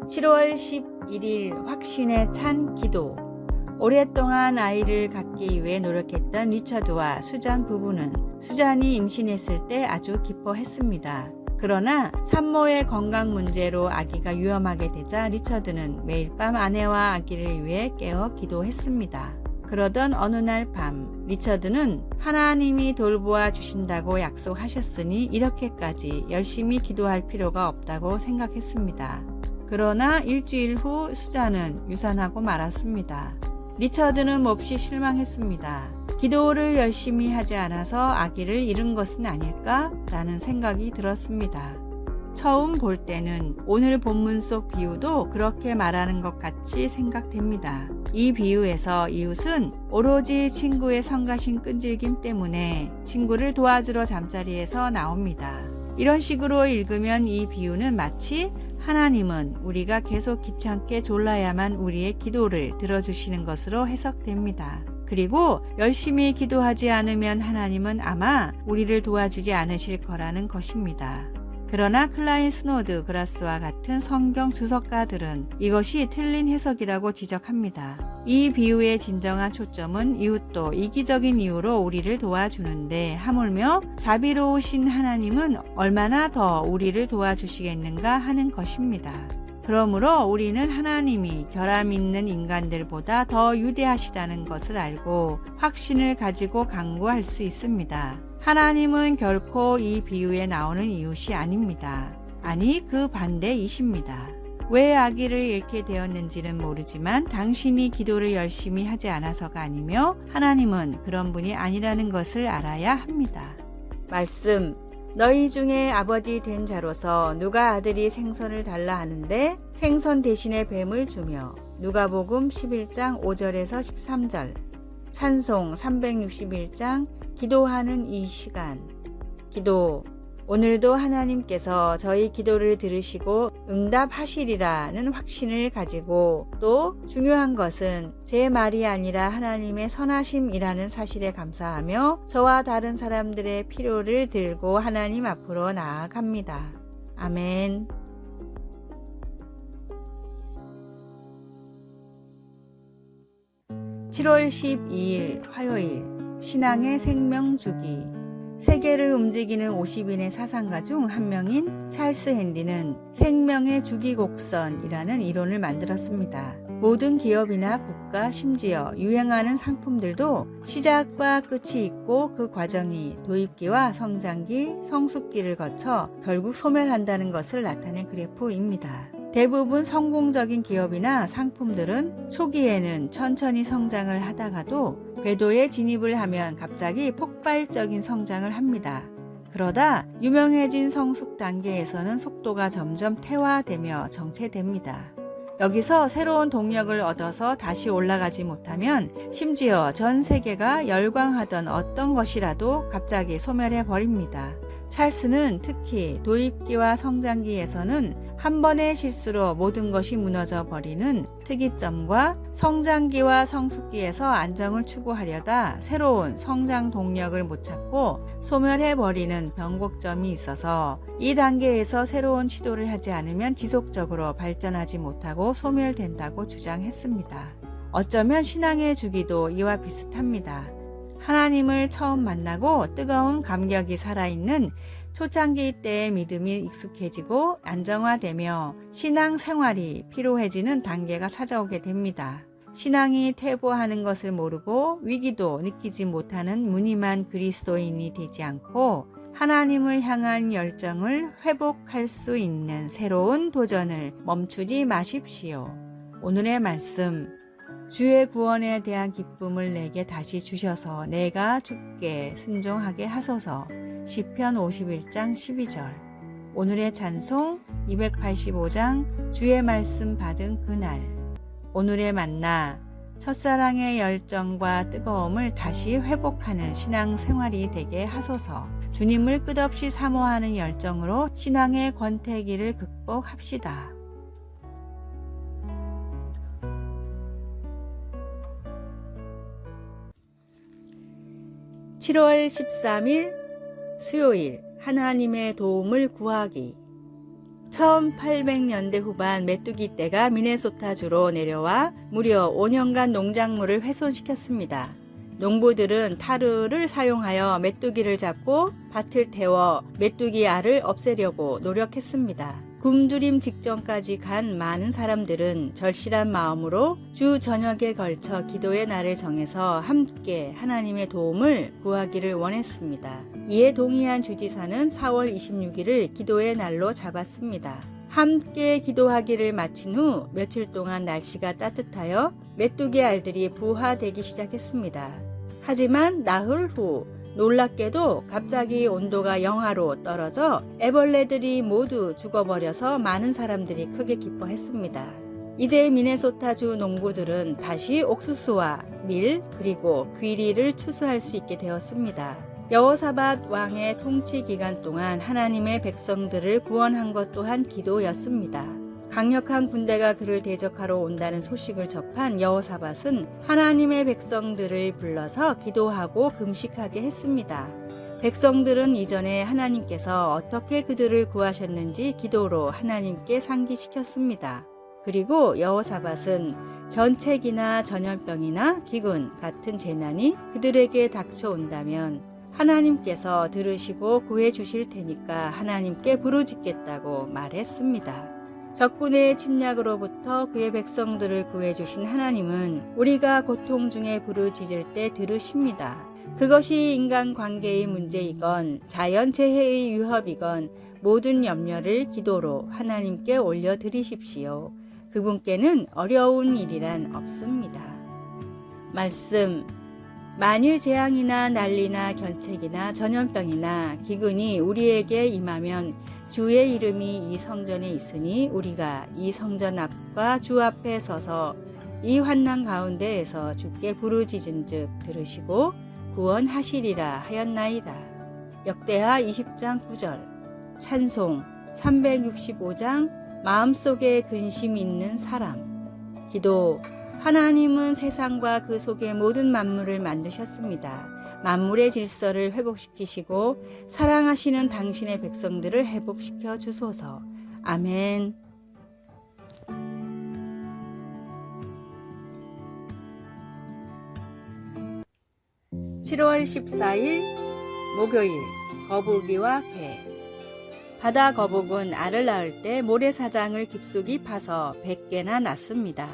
7월 11일 확신에 찬 기도. 오랫동안 아이를 갖기 위해 노력했던 리처드와 수잔 부부는 수잔이 임신했을 때 아주 기뻐했습니다. 그러나 산모의 건강 문제로 아기가 위험하게 되자 리처드는 매일 밤 아내와 아기를 위해 깨어 기도했습니다. 그러던 어느 날 밤 리처드는 하나님이 돌보아 주신다고 약속하셨으니 이렇게까지 열심히 기도할 필요가 없다고 생각했습니다. 그러나 일주일 후 수잔은 유산하고 말았습니다. 리처드는 몹시 실망했습니다. 기도를 열심히 하지 않아서 아기를 잃은 것은 아닐까라는 생각이 들었습니다. 처음 볼 때는 오늘 본문 속 비유도 그렇게 말하는 것 같이 생각됩니다. 이 비유에서 이웃은 오로지 친구의 성가신 끈질김 때문에 친구를 도와주러 잠자리에서 나옵니다. 이런 식으로 읽으면 이 비유는 마치 하나님은 우리가 계속 귀찮게 졸라야만 우리의 기도를 들어주시는 것으로 해석됩니다. 그리고 열심히 기도하지 않으면 하나님은 아마 우리를 도와주지 않으실 거라는 것입니다. 그러나 클라인 스노드 그라스와 같은 성경 주석가들은 이것이 틀린 해석이라고 지적합니다. 이 비유의 진정한 초점은 이웃도 이기적인 이유로 우리를 도와주는데 하물며 자비로우신 하나님은 얼마나 더 우리를 도와주시겠는가 하는 것입니다. 그러므로 우리는 하나님이 결함 있는 인간들보다 더 위대하시다는 것을 알고 확신을 가지고 간구할 수 있습니다. 하나님은 결코 이 비유에 나오는 이웃이 아닙니다. 아니, 그 반대이십니다. 왜 아기를 잃게 되었는지는 모르지만 당신이 기도를 열심히 하지 않아서가 아니며 하나님은 그런 분이 아니라는 것을 알아야 합니다. 말씀. 너희 중에 아버지 된 자로서 누가 아들이 생선을 달라 하는데 생선 대신에 뱀을 주며. 누가복음 11장 5절에서 13절. 찬송 361장 기도하는 이 시간. 기도. 오늘도 하나님께서 저희 기도를 들으시고 응답하시리라는 확신을 가지고 또 중요한 것은 제 말이 아니라 하나님의 선하심이라는 사실에 감사하며 저와 다른 사람들의 필요를 들고 하나님 앞으로 나아갑니다. 아멘. (7월 12일) 화요일 신앙의 생명주기. 세계를 움직이는 50인의 사상가 중 한 명인 찰스 핸디는 생명의 주기곡선이라는 이론을 만들었습니다. 모든 기업이나 국가, 심지어 유행하는 상품들도 시작과 끝이 있고 그 과정이 도입기와 성장기, 성숙기를 거쳐 결국 소멸한다는 것을 나타낸 그래프입니다. 대부분 성공적인 기업이나 상품들은 초기에는 천천히 성장을 하다가도 궤도에 진입을 하면 갑자기 폭발적인 성장을 합니다. 그러다 유명해진 성숙 단계에서는 속도가 점점 퇴화되며 정체됩니다. 여기서 새로운 동력을 얻어서 다시 올라가지 못하면 심지어 전 세계가 열광하던 어떤 것이라도 갑자기 소멸해 버립니다. 찰스는 특히 도입기와 성장기에서는 한 번의 실수로 모든 것이 무너져 버리는 특이점과 성장기와 성숙기에서 안정을 추구하려다 새로운 성장 동력을 못 찾고 소멸해 버리는 변곡점이 있어서 이 단계에서 새로운 시도를 하지 않으면 지속적으로 발전하지 못하고 소멸된다고 주장했습니다. 어쩌면 신앙의 주기도 이와 비슷합니다. 하나님을 처음 만나고 뜨거운 감격이 살아있는 초창기 때의 믿음이 익숙해지고 안정화되며 신앙 생활이 피로해지는 단계가 찾아오게 됩니다. 신앙이 퇴보하는 것을 모르고 위기도 느끼지 못하는 무늬만 그리스도인이 되지 않고 하나님을 향한 열정을 회복할 수 있는 새로운 도전을 멈추지 마십시오. 오늘의 말씀. 주의 구원에 대한 기쁨을 내게 다시 주셔서 내가 주께 순종하게 하소서. 시편 51장 12절. 오늘의 찬송 285장 주의 말씀 받은 그날. 오늘의 만나. 첫사랑의 열정과 뜨거움을 다시 회복하는 신앙생활이 되게 하소서. 주님을 끝없이 사모하는 열정으로 신앙의 권태기를 극복합시다. 7월 13일 수요일 하나님의 도움을 구하기. 1800년대 후반 메뚜기 떼가 미네소타주로 내려와 무려 5년간 농작물을 훼손시켰습니다. 농부들은 타르를 사용하여 메뚜기를 잡고 밭을 태워 메뚜기 알을 없애려고 노력했습니다. 굶주림 직전까지 간 많은 사람들은 절실한 마음으로 주 저녁에 걸쳐 기도의 날을 정해서 함께 하나님의 도움을 구하기를 원했습니다. 이에 동의한 주지사는 4월 26일을 기도의 날로 잡았습니다. 함께 기도하기를 마친 후 며칠 동안 날씨가 따뜻하여 메뚜기 알들이 부화되기 시작했습니다. 하지만 나흘 후 놀랍게도 갑자기 온도가 영하로 떨어져 애벌레들이 모두 죽어버려서 많은 사람들이 크게 기뻐했습니다. 이제 미네소타주 농부들은 다시 옥수수와 밀 그리고 귀리를 추수할 수 있게 되었습니다. 여호사밧 왕의 통치 기간 동안 하나님의 백성들을 구원한 것 또한 기도였습니다. 강력한 군대가 그를 대적하러 온다는 소식을 접한 여호사밧은 하나님의 백성들을 불러서 기도하고 금식하게 했습니다. 백성들은 이전에 하나님께서 어떻게 그들을 구하셨는지 기도로 하나님께 상기시켰습니다. 그리고 여호사밧은 견책이나 전염병이나 기근 같은 재난이 그들에게 닥쳐온다면 하나님께서 들으시고 구해 주실 테니까 하나님께 부르짖겠다고 말했습니다. 적군의 침략으로부터 그의 백성들을 구해주신 하나님은 우리가 고통 중에 부르짖을 때 들으십니다. 그것이 인간관계의 문제이건 자연재해의 위협이건 모든 염려를 기도로 하나님께 올려드리십시오. 그분께는 어려운 일이란 없습니다. 말씀. 만일 재앙이나 난리나 견책이나 전염병이나 기근이 우리에게 임하면 주의 이름이 이 성전에 있으니 우리가 이 성전 앞과 주 앞에 서서 이 환난 가운데에서 주께 부르짖은즉 들으시고 구원하시리라 하였나이다. 역대하 20장 9절. 찬송 365장 마음속에 근심 있는 사람. 기도. 하나님은 세상과 그 속의 모든 만물을 만드셨습니다. 만물의 질서를 회복시키시고 사랑하시는 당신의 백성들을 회복시켜 주소서. 아멘. 7월 14일 목요일. 거북이와 개. 바다 거북은 알을 낳을 때 모래사장을 깊숙이 파서 100개나 낳습니다.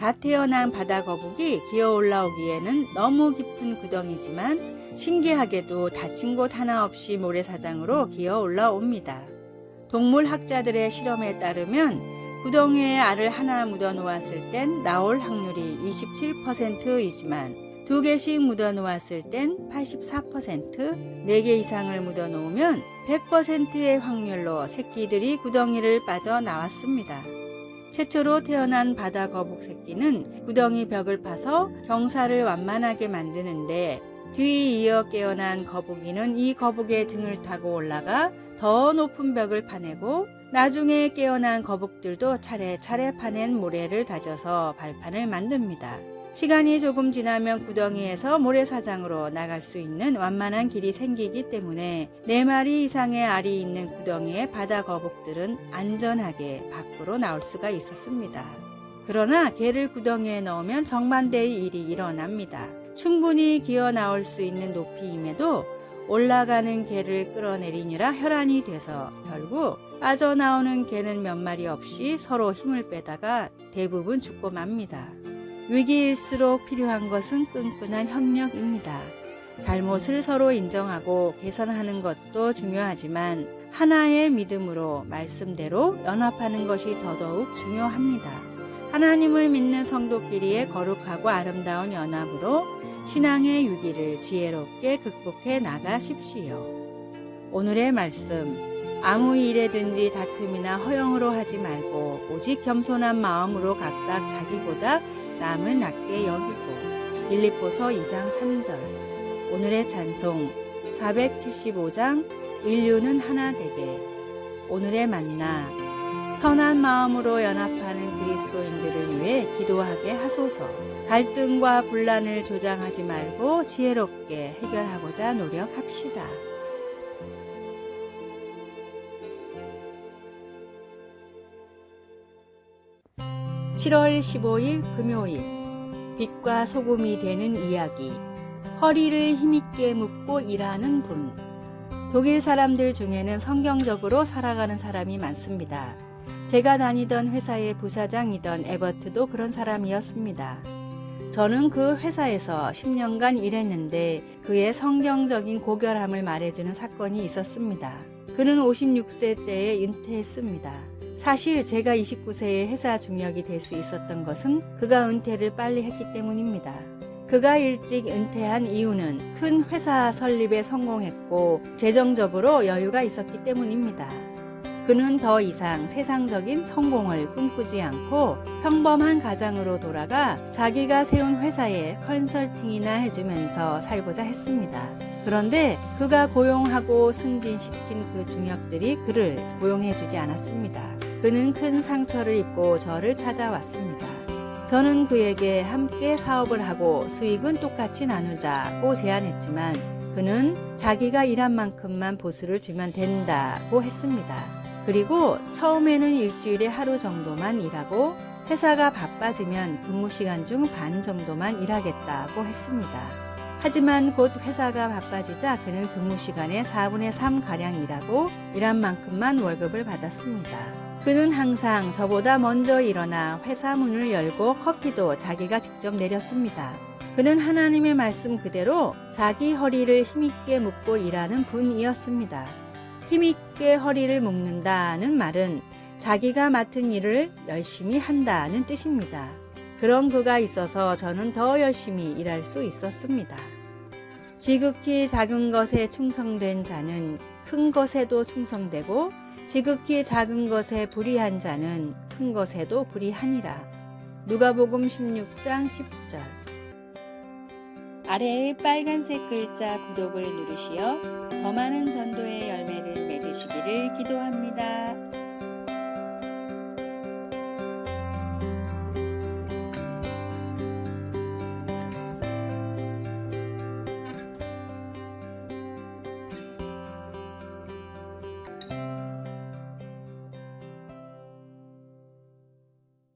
갓 태어난 바다 거북이 기어 올라오기에는 너무 깊은 구덩이지만 신기하게도 다친 곳 하나 없이 모래사장으로 기어 올라옵니다. 동물학자들의 실험에 따르면 구덩이에 알을 하나 묻어 놓았을 땐 나올 확률이 27%이지만 2개씩 묻어 놓았을 땐 84%, 4개 이상을 묻어 놓으면 100%의 확률로 새끼들이 구덩이를 빠져나왔습니다. 최초로 태어난 바다 거북 새끼는 구덩이 벽을 파서 경사를 완만하게 만드는데 뒤이어 깨어난 거북이는 이 거북의 등을 타고 올라가 더 높은 벽을 파내고 나중에 깨어난 거북들도 차례차례 파낸 모래를 다져서 발판을 만듭니다. 시간이 조금 지나면 구덩이에서 모래사장으로 나갈 수 있는 완만한 길이 생기기 때문에 4마리 이상의 알이 있는 구덩이의 바다 거북들은 안전하게 밖으로 나올 수가 있었습니다. 그러나 개를 구덩이에 넣으면 정반대의 일이 일어납니다. 충분히 기어 나올 수 있는 높이임에도 올라가는 개를 끌어내리느라 혈안이 돼서 결국 빠져나오는 개는 몇 마리 없이 서로 힘을 빼다가 대부분 죽고 맙니다. 위기일수록 필요한 것은 끈끈한 협력입니다. 잘못을 서로 인정하고 개선하는 것도 중요하지만 하나의 믿음으로 말씀대로 연합하는 것이 더더욱 중요합니다. 하나님을 믿는 성도끼리의 거룩하고 아름다운 연합으로 신앙의 위기를 지혜롭게 극복해 나가십시오. 오늘의 말씀. 아무 일에든지 다툼이나 허영으로 하지 말고 오직 겸손한 마음으로 각각 자기보다 남을 낮게 여기고. 빌립보서 2장 3절. 오늘의 찬송 475장 인류는 하나 되게. 오늘의 만나. 선한 마음으로 연합하는 그리스도인들을 위해 기도하게 하소서. 갈등과 분란을 조장하지 말고 지혜롭게 해결하고자 노력합시다. 7월 15일 금요일 빛과 소금이 되는 이야기. 허리를 힘있게 묶고 일하는 분. 독일 사람들 중에는 성경적으로 살아가는 사람이 많습니다. 제가 다니던 회사의 부사장이던 에버트도 그런 사람이었습니다. 저는 그 회사에서 10년간 일했는데 그의 성경적인 고결함을 말해주는 사건이 있었습니다. 그는 56세 때에 은퇴했습니다. 사실 제가 29세에 회사 중역이 될 수 있었던 것은 그가 은퇴를 빨리 했기 때문입니다. 그가 일찍 은퇴한 이유는 큰 회사 설립에 성공했고 재정적으로 여유가 있었기 때문입니다. 그는 더 이상 세상적인 성공을 꿈꾸지 않고 평범한 가장으로 돌아가 자기가 세운 회사에 컨설팅이나 해주면서 살고자 했습니다. 그런데 그가 고용하고 승진시킨 그 중역들이 그를 고용해주지 않았습니다. 그는 큰 상처를 입고 저를 찾아왔습니다. 저는 그에게 함께 사업을 하고 수익은 똑같이 나누자고 제안했지만 그는 자기가 일한 만큼만 보수를 주면 된다고 했습니다. 그리고 처음에는 일주일에 하루 정도만 일하고 회사가 바빠지면 근무 시간 중 반 정도만 일하겠다고 했습니다. 하지만 곧 회사가 바빠지자 그는 근무 시간의 4분의 3가량 일하고 일한 만큼만 월급을 받았습니다. 그는 항상 저보다 먼저 일어나 회사 문을 열고 커피도 자기가 직접 내렸습니다. 그는 하나님의 말씀 그대로 자기 허리를 힘있게 묶고 일하는 분이었습니다. 힘있게 허리를 묶는다는 말은 자기가 맡은 일을 열심히 한다는 뜻입니다. 그런 그가 있어서 저는 더 열심히 일할 수 있었습니다. 지극히 작은 것에 충성된 자는 큰 것에도 충성되고 지극히 작은 것에 불의한 자는 큰 것에도 불의하니라. 누가복음 16장 10절. 아래의 빨간색 글자 구독을 누르시어 더 많은 전도의 열매를 맺으시기를 기도합니다.